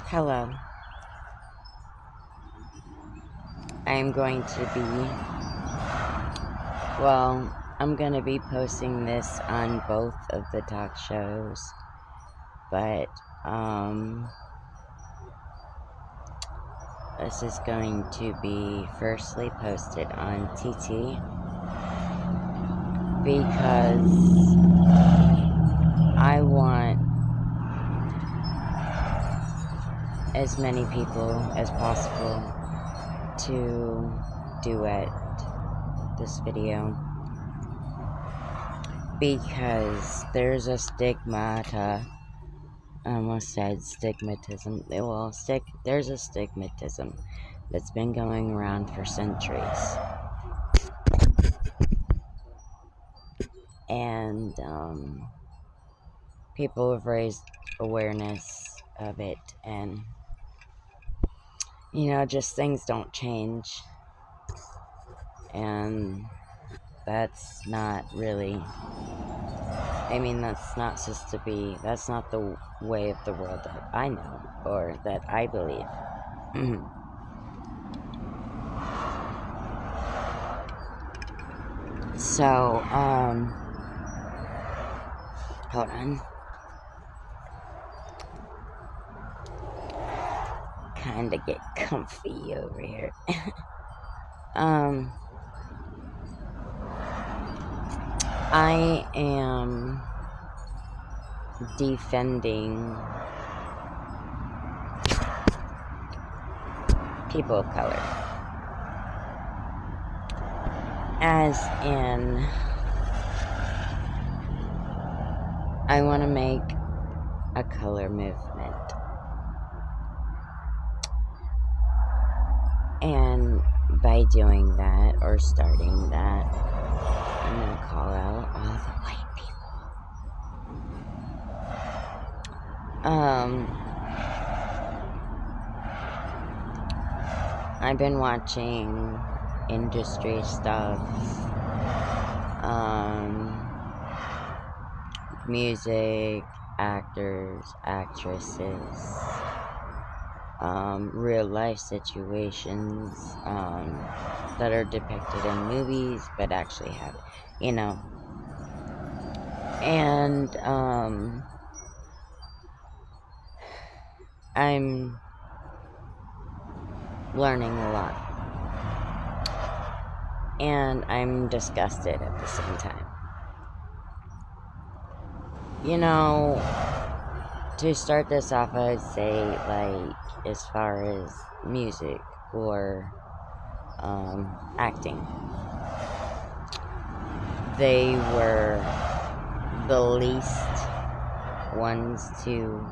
Hello. I'm going to be, I'm going to be posting this on both of the talk shows, but, this is going to be firstly posted on TT because I want as many people as possible to duet this video because there's a stigmata. I almost said stigmatism. Well, there's a stigmatism that's been going around for centuries. And people have raised awareness of it, and just things don't change, and that's not really, that's not supposed to be, that's not the way of the world that I know, or that I believe. So, hold on. Kinda get comfy over here. I am defending people of color. As in, I want to make a color movement. And by doing that, or starting that, I'm going to call out all the white people. I've been watching industry stuff, music, actors, actresses, real life situations that are depicted in movies but actually have, and I'm learning a lot, and I'm disgusted at the same time. To start this off, I'd say, as far as music or acting, they were the least ones to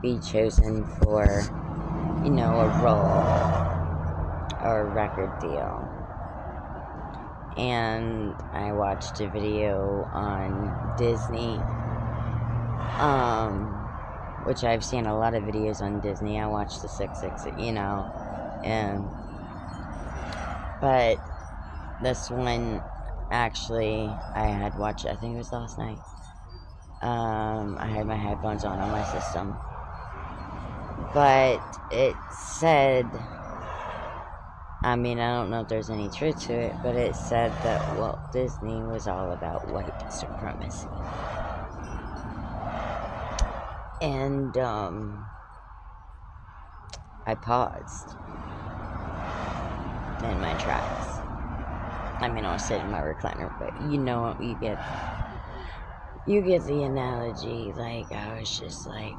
be chosen for, a role or a record deal. And I watched a video on Disney, which I've seen a lot of videos on Disney. I watched the 666, but this one, actually, I had watched it, I think it was last night. I had my headphones on my system, but it said, I don't know if there's any truth to it, but it said that Walt Disney was all about white supremacy. And, I paused in my tracks. I was sitting in my recliner, but you get the analogy. I was just like,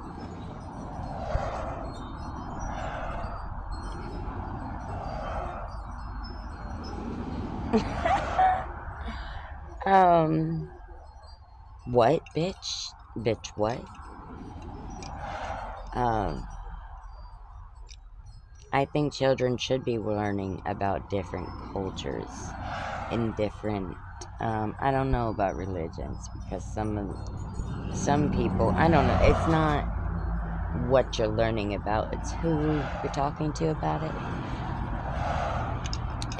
what, bitch? Bitch, what? I think children should be learning about different cultures and different, I don't know about religions, because some people, I don't know, it's not what you're learning about, it's who you're talking to about it,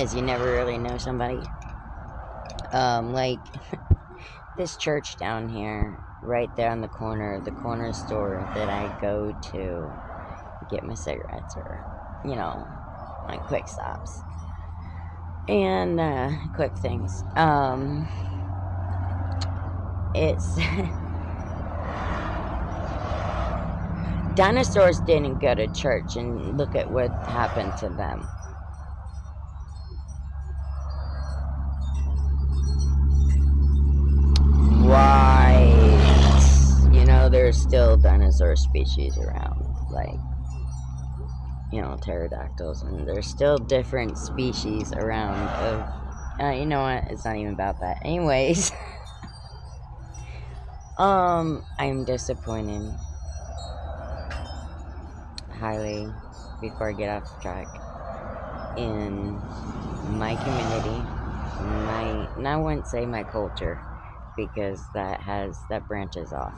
as you never really know somebody. This church down here, right there on the corner store that I go to, get my cigarettes or, my quick stops and quick things. It's dinosaurs didn't go to church, and look at what happened to them. Right. There's still dinosaur species around, like, pterodactyls, and there's still different species around of, you know what, it's not even about that. Anyways, I'm disappointed, highly, before I get off track, in my community, and I wouldn't say my culture, because that branches off.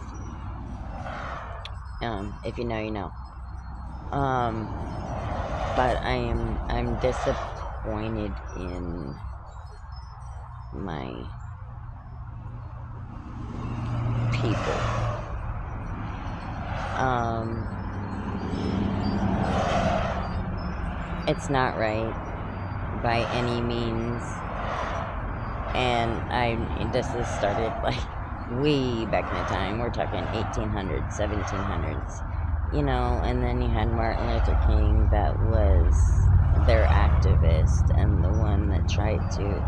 If you know, you know. But I'm disappointed in my people. It's not right by any means, and this has started like way back in the time. We're talking 1800s, 1700s, and then you had Martin Luther King, that was their activist and the one that tried to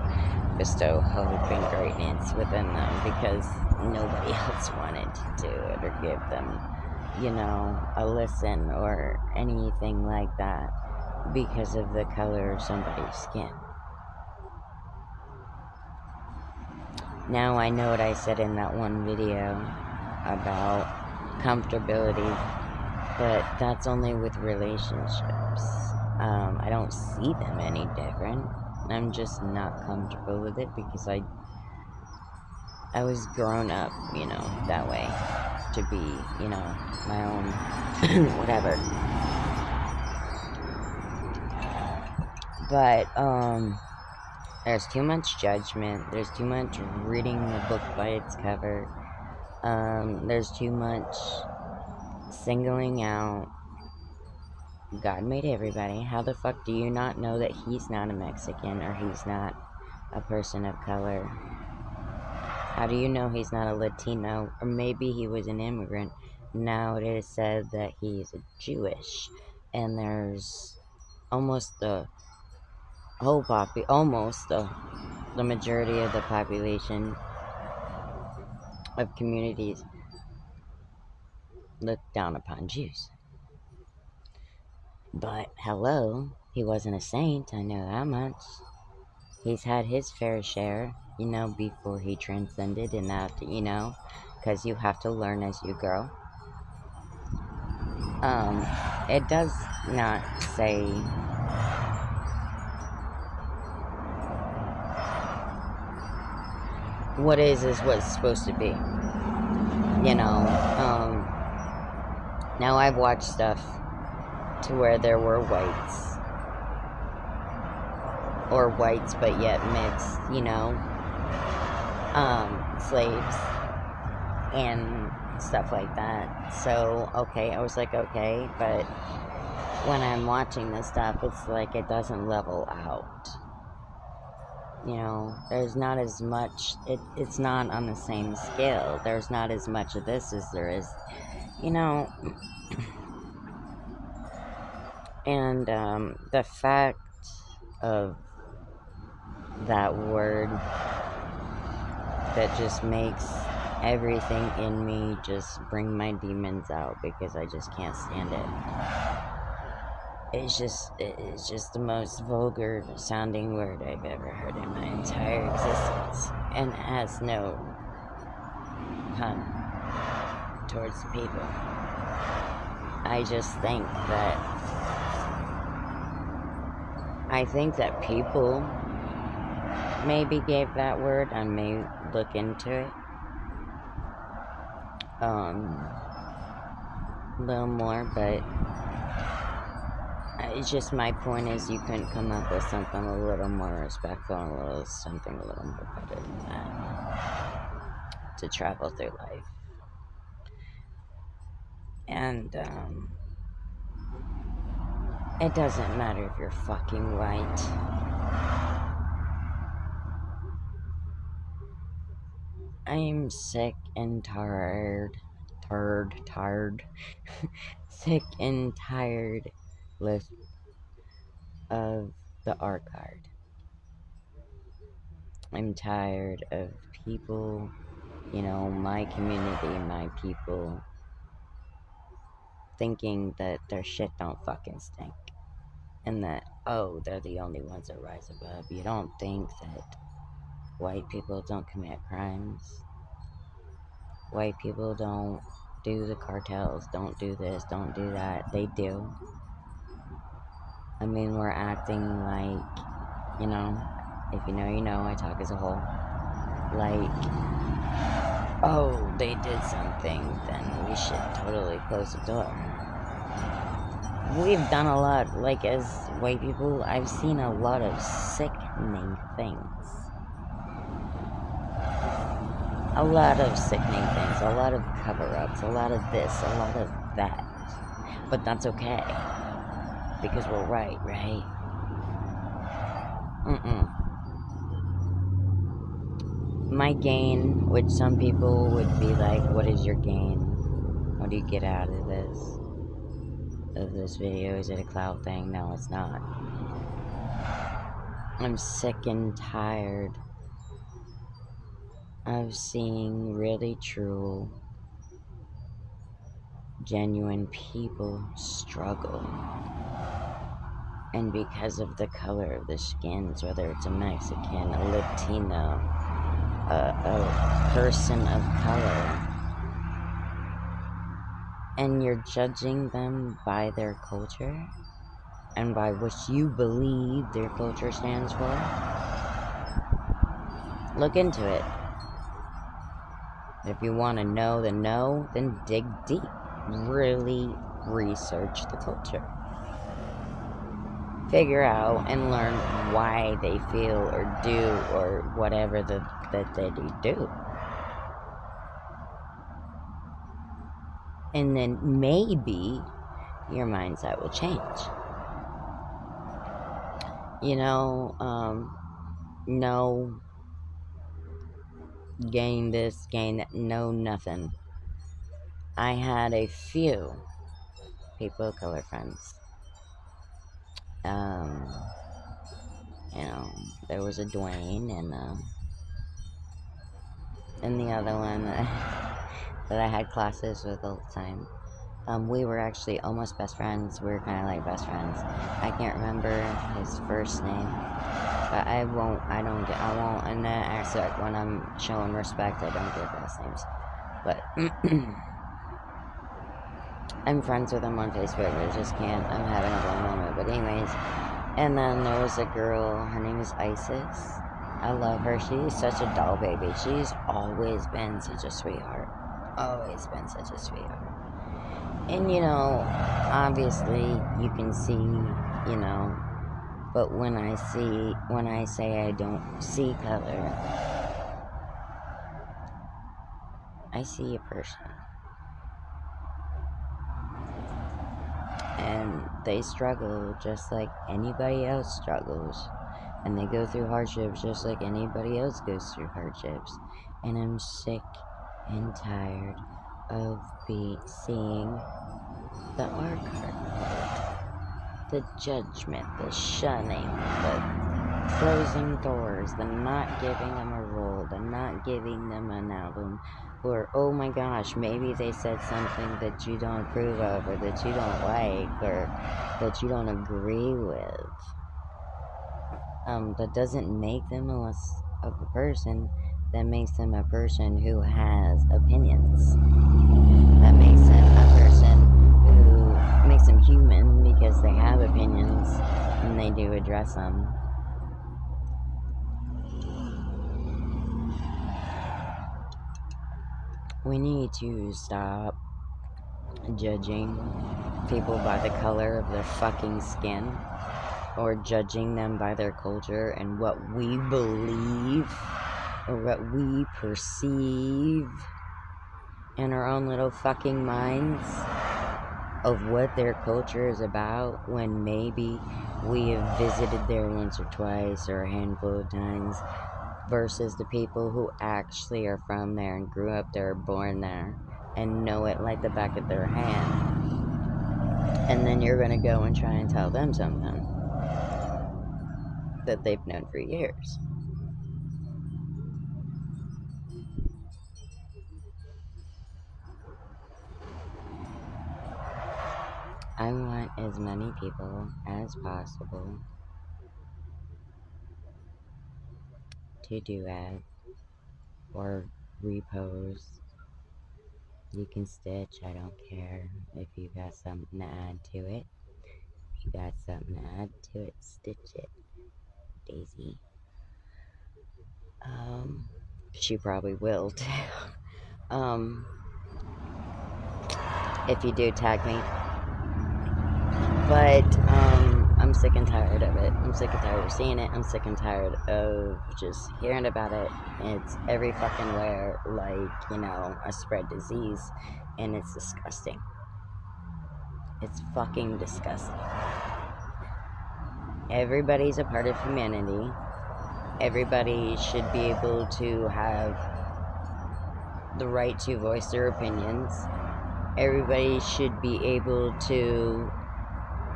bestow hope and greatness within them, because nobody else wanted to do it or give them, a listen or anything like that, because of the color of somebody's skin. Now I know what I said in that one video about comfortability, but that's only with relationships. I don't see them any different. I'm just not comfortable with it, because I was grown up, that way, to be, my own whatever. But there's too much judgment. There's too much reading the book by its cover. There's too much singling out. God made everybody. How the fuck do you not know that he's not a Mexican, or he's not a person of color? How do you know he's not a Latino? Or maybe he was an immigrant. Now it is said that he's a Jewish. And there's almost the majority of the population of communities look down upon Jews. But hello, he wasn't a saint, I know that much. He's had his fair share, before he transcended, and that, because you have to learn as you grow. It does not say what is what's supposed to be. Now I've watched stuff to where there were whites, or whites but yet mixed, slaves and stuff like that. So, okay, I was like, okay, but when I'm watching this stuff, it's like it doesn't level out. There's not as much, it's not on the same scale. There's not as much of this as there is, and the fact of that word that just makes everything in me just bring my demons out, because I just can't stand it. It's just the most vulgar sounding word I've ever heard in my entire existence, and it has no pun towards the people. I just think that people maybe gave that word. I may look into it a little more, but it's just, my point is, you couldn't come up with something a little more respectful and something a little more better than that to travel through life. And It doesn't matter if you're fucking white. I'm sick and tired. Sick and tired of the art card. I'm tired of people, my community, my people, thinking that their shit don't fucking stink. And that, they're the only ones that rise above. You don't think that white people don't commit crimes? White people don't do the cartels, don't do this, don't do that. They do. I mean, we're acting like, if you know, you know, I talk as a whole. Like, they did something, then we should totally close the door. We've done a lot, like, as white people, I've seen a lot of sickening things. A lot of sickening things, a lot of cover-ups, a lot of this, a lot of that. But that's okay, because we're right? My gain, which some people would be like, what is your gain? What do you get out of this video? Is it a clout thing? No, it's not. I'm sick and tired of seeing really true, genuine people struggle. And because of the color of the skins, whether it's a Mexican, a Latino, a person of color, and you're judging them by their culture and by what you believe their culture stands for, look into it. If you want to know the no, then dig deep. Really research the culture. Figure out and learn why they feel or do or whatever that they do. And then maybe your mindset will change. No gain this, gain that, no nothing. I had a few people of color friends. There was a Dwayne and the other one that I had classes with all the time. We were actually almost best friends. We were kind of like best friends. I can't remember his first name, but I won't, in that aspect, when I'm showing respect, I don't give last names. But I'm friends with him on Facebook, I just can't, I'm having a blown moment. But anyways, and then there was a girl, her name is Isis. I love her. She's such a doll baby. She's always been such a sweetheart. Always been such a sweetheart. And obviously you can see, but when I say I don't see color, I see a person. And they struggle just like anybody else struggles. And they go through hardships just like anybody else goes through hardships. And I'm sick and tired of seeing the art card, the judgment, the shunning, the closing doors, the not giving them a role, the not giving them an album, or oh my gosh, maybe they said something that you don't approve of, or that you don't like, or that you don't agree with. That doesn't make them less of a person. That makes them a person who has opinions. That makes them a person who makes them human because they have opinions and they do address them. We need to stop judging people by the color of their fucking skin, or judging them by their culture and what we believe or what we perceive in our own little fucking minds. of what their culture is about when maybe we have visited there once or twice or a handful of times, versus the people who actually are from there and grew up there, born there, and know it like the back of their hand. And then you're going to go and try and tell them something that they've known for years. I want as many people as possible to duet or repost. You can stitch, I don't care. If you got something to add to it, if you got something to add to it, stitch it. Daisy. She probably will too. If you do, tag me. But, I'm sick and tired of it. I'm sick and tired of seeing it. I'm sick and tired of just hearing about it. It's every fucking where, like, you know, a spread disease. And it's disgusting. It's fucking disgusting. Everybody's a part of humanity. Everybody should be able to have the right to voice their opinions. Everybody should be able to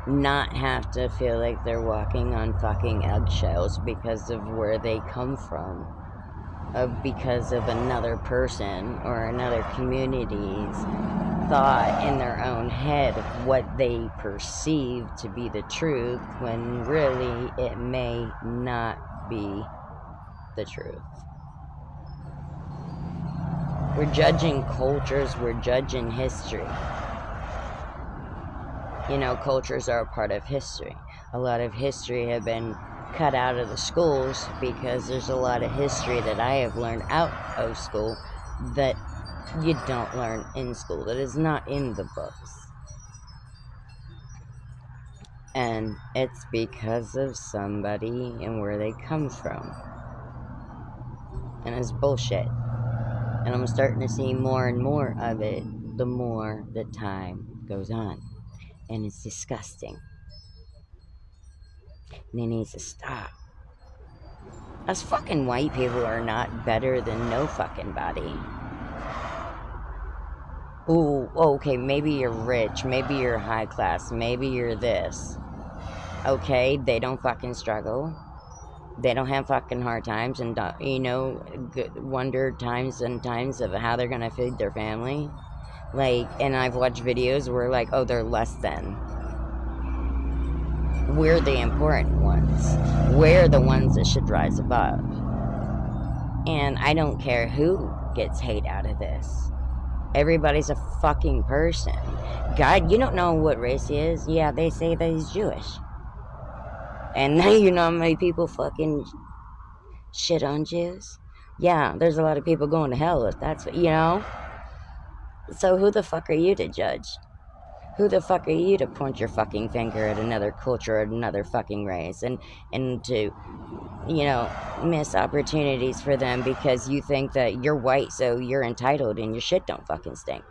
not have to feel like they're walking on fucking eggshells because of where they come from, because of another person or another community's thought in their own head of what they perceive to be the truth, when really it may not be the truth. We're judging cultures, we're judging history. You know, cultures are a part of history. A lot of history have been cut out of the schools because there's a lot of history that I have learned out of school that you don't learn in school, that is not in the books. And it's because of somebody and where they come from. And it's bullshit. And I'm starting to see more and more of it the more the time goes on. And it's disgusting. And it needs to stop. Us fucking white people are not better than no fucking body. Ooh, okay, maybe you're rich, maybe you're high class, maybe you're this. Okay, they don't fucking struggle. They don't have fucking hard times and, you know, wonder times and times of how they're gonna feed their family. Like, and I've watched videos where, like, oh, they're less than. We're the important ones. We're the ones that should rise above. And I don't care who gets hate out of this. Everybody's a fucking person. God, you don't know what race he is? Yeah, they say that he's Jewish. And now you know how many people fucking shit on Jews? Yeah, there's a lot of people going to hell if that's what, you know? So who the fuck are you to judge? Who the fuck are you to point your fucking finger at another culture, at another fucking race, and to, you know, miss opportunities for them because you think that you're white, so you're entitled and your shit don't fucking stink?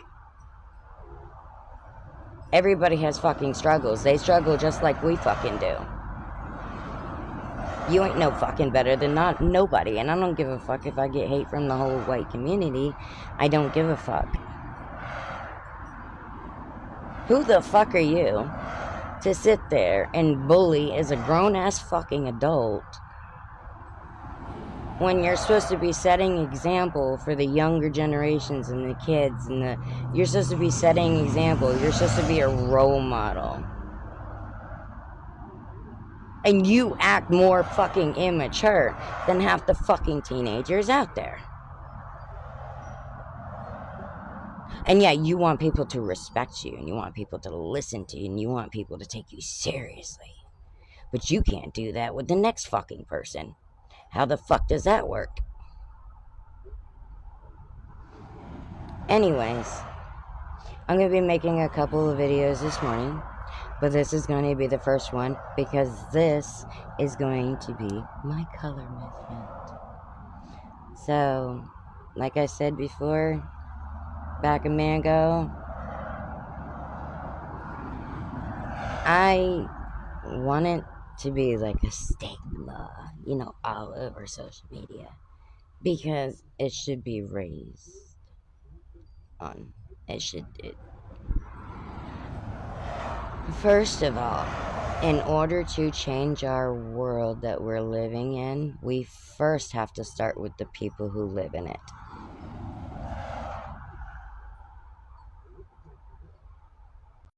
Everybody has fucking struggles. They struggle just like we fucking do. You ain't no fucking better than nobody, and I don't give a fuck if I get hate from the whole white community. I don't give a fuck. Who the fuck are you to sit there and bully as a grown-ass fucking adult when you're supposed to be setting example for the younger generations and the kids, and you're supposed to be setting example, you're supposed to be a role model, and you act more fucking immature than half the fucking teenagers out there. And yeah, you want people to respect you, and you want people to listen to you, and you want people to take you seriously. But you can't do that with the next fucking person. How the fuck does that work? Anyways, I'm going to be making a couple of videos this morning, but this is going to be the first one because this is going to be my color movement. So, like I said before, back a minute ago, I want it to be like a stigma, all over social media because it should be raised on. First of all, in order to change our world that we're living in, we first have to start with the people who live in it.